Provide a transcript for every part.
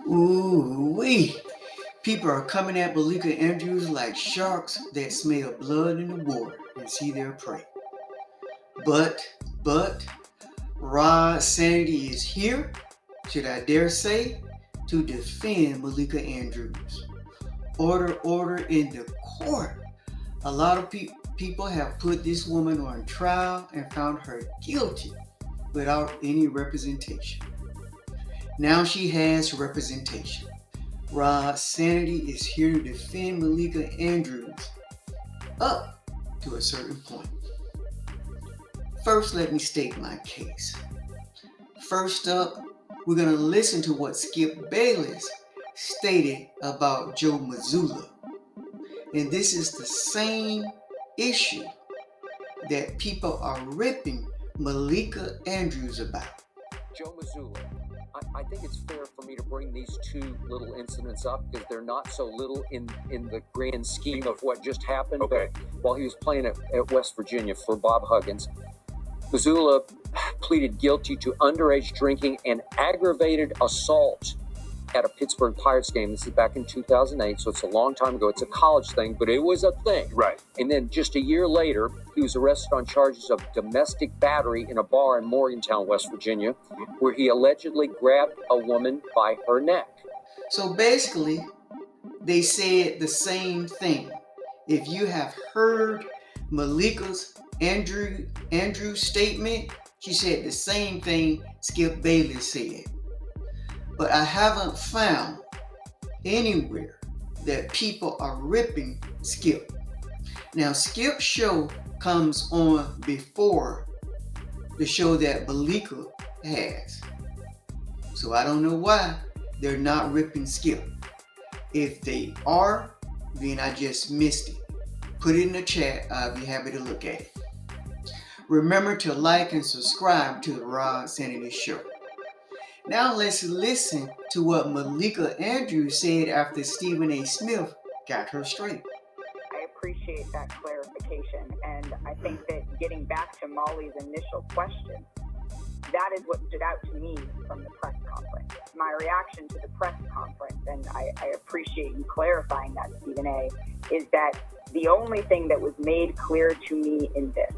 Ooh-wee. People are coming at Malika Andrews like sharks that smell blood in the water and see their prey. But, but, Rod Sanity is here, should I dare say, to defend Malika Andrews. Order in the court. A lot of people have put this woman on trial and found her guilty without any representation. Now she has representation. Rod Sanity is here to defend Malika Andrews up to a certain point. First, let me state my case. First up, we're going to listen to what Skip Bayless stated about Joe Mazzulla. And this is the same issue that people are ripping Malika Andrews about. Joe Mazzulla, I think it's fair for me to bring these two little incidents up because they're not so little in the grand scheme of what just happened. Okay. But while he was playing at West Virginia for Bob Huggins, Mazzulla pleaded guilty to underage drinking and aggravated assault at a Pittsburgh Pirates game. This is back in 2008, so it's a long time ago. It's a college thing, but it was a thing. Right. And then just a year later, he was arrested on charges of domestic battery in a bar in Morgantown, West Virginia, where he allegedly grabbed a woman by her neck. So basically, they said the same thing. If you have heard Malika's Andrews statement, she said the same thing Skip Bayless said. But I haven't found anywhere that people are ripping Skip. Now, Skip's show comes on before the show that Malika has. So I don't know why they're not ripping Skip. If they are, then I just missed it. Put it in the chat. I'll be happy to look at it. Remember to like and subscribe to the Rod Sanity Show. Now let's listen to what Malika Andrews said after Stephen A. Smith got her straight. I appreciate that clarification, and I think that getting back to Molly's initial question, that is what stood out to me from the press conference. My reaction to the press conference, and I appreciate you clarifying that, Stephen A., is that the only thing that was made clear to me in this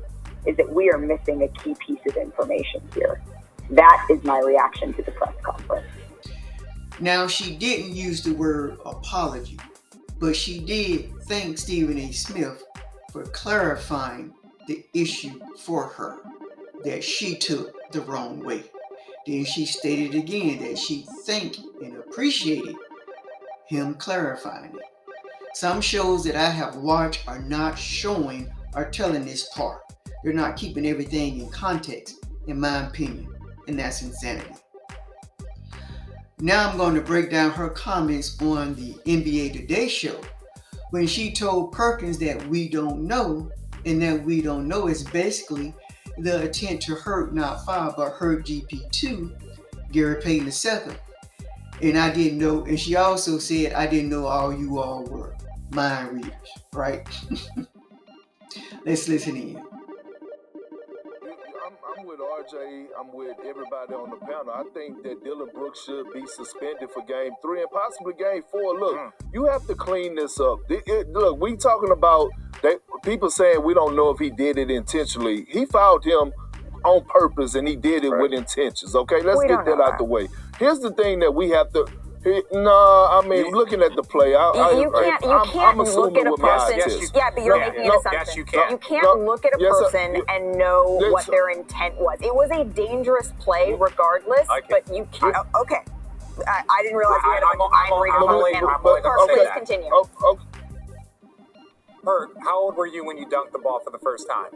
is that we are missing a key piece of information here. That is my reaction to the press conference. Now, she didn't use the word apology, but she did thank Stephen A. Smith for clarifying the issue for her that she took the wrong way. Then she stated again that she thanked and appreciated him clarifying it. Some shows that I have watched are not showing or telling this part. They're not keeping everything in context, in my opinion. And that's insanity. Now I'm going to break down her comments on the NBA Today show when she told Perkins that we don't know, and that we don't know is basically the intent to hurt, not fire, but hurt GP2, Gary Payton II. And I didn't know, and she also said, I didn't know all you all were mind readers, right? Let's listen in. I'm with RJ. I'm with everybody on the panel. I think that Dylan Brooks should be suspended for Game 3 and possibly Game 4. Look, you have to clean this up. Look, we talking about people saying we don't know if he did it intentionally. He fouled him on purpose, and he did it with intentions. Okay, let's get that out the way. Here's the thing that we have to. Looking at the play, You can't look at a person. Yeah, but you're making an assumption. Yes, you can. You can't look at a person and know what their intent was. It was a dangerous play, regardless. But you can't. Okay, I didn't realize we had a mind reader on the panel. Please continue. Herc, how old were you when you dunked the ball for the first time?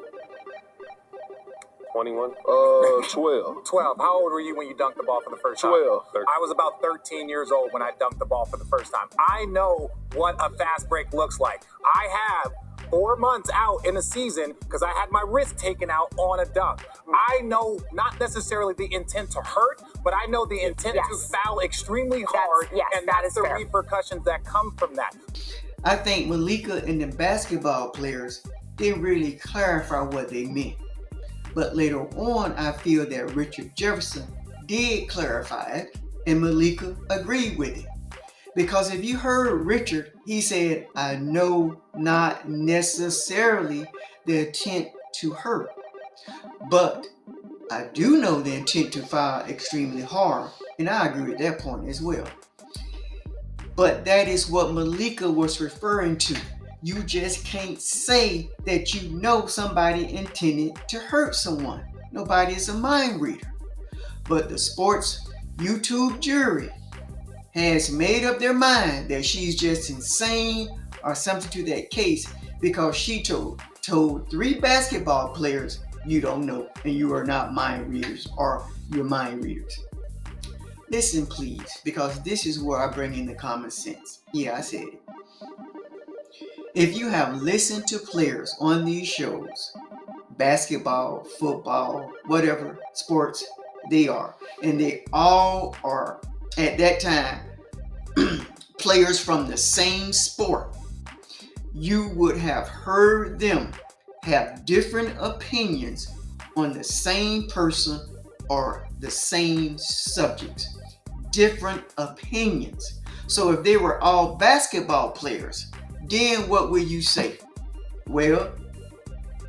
21. 12. 12. How old were you when you dunked the ball for the first time? 12. I was about 13 years old when I dunked the ball for the first time. I know what a fast break looks like. I have 4 months out in a season because I had my wrist taken out on a dunk. I know not necessarily the intent to hurt, but I know the intent to foul extremely hard, and that's the repercussions that come from that. I think Malika and the basketball players didn't really clarify what they meant. But later on, I feel that Richard Jefferson did clarify it And Malika agreed with it. Because if you heard Richard, he said, I know not necessarily the intent to hurt, but I do know the intent to foul extremely hard. And I agree with that point as well. But that is what Malika was referring to. You just can't say that you know somebody intended to hurt someone. Nobody is a mind reader. But the sports YouTube jury has made up their mind that she's just insane or something to that case because she told 3 basketball players you don't know and you are not mind readers or you're mind readers. Listen please, because this is where I bring in the common sense. Yeah, I said it. If you have listened to players on these shows, basketball, football, whatever sports they are, and they all are at that time players from the same sport, you would have heard them have different opinions on the same person or the same subject. Different opinions. So if they were all basketball players, then what will you say? Well,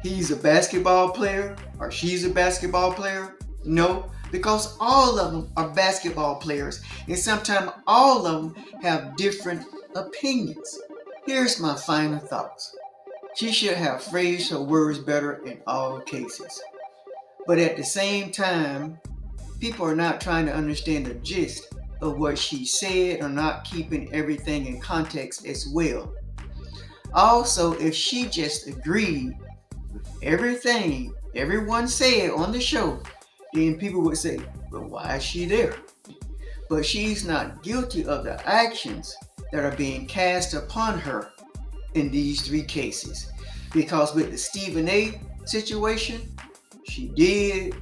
he's a basketball player or she's a basketball player? No, because all of them are basketball players, and sometimes all of them have different opinions. Here's my final thoughts. She should have phrased her words better in all cases. But at the same time, people are not trying to understand the gist of what she said or not keeping everything in context as well. Also, if she just agreed with everything everyone said on the show, then people would say, well, why is she there? But she's not guilty of the actions that are being cast upon her in these 3 cases. Because with the Stephen A situation, she did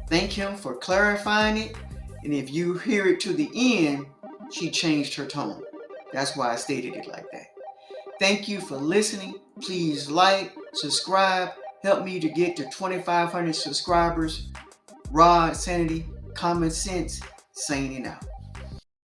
thank him for clarifying it. And if you hear it to the end, she changed her tone. That's why I stated it like that. Thank you for listening. Please like, subscribe, help me to get to 2,500 subscribers. Rod Sanity, Common Sense, signing out.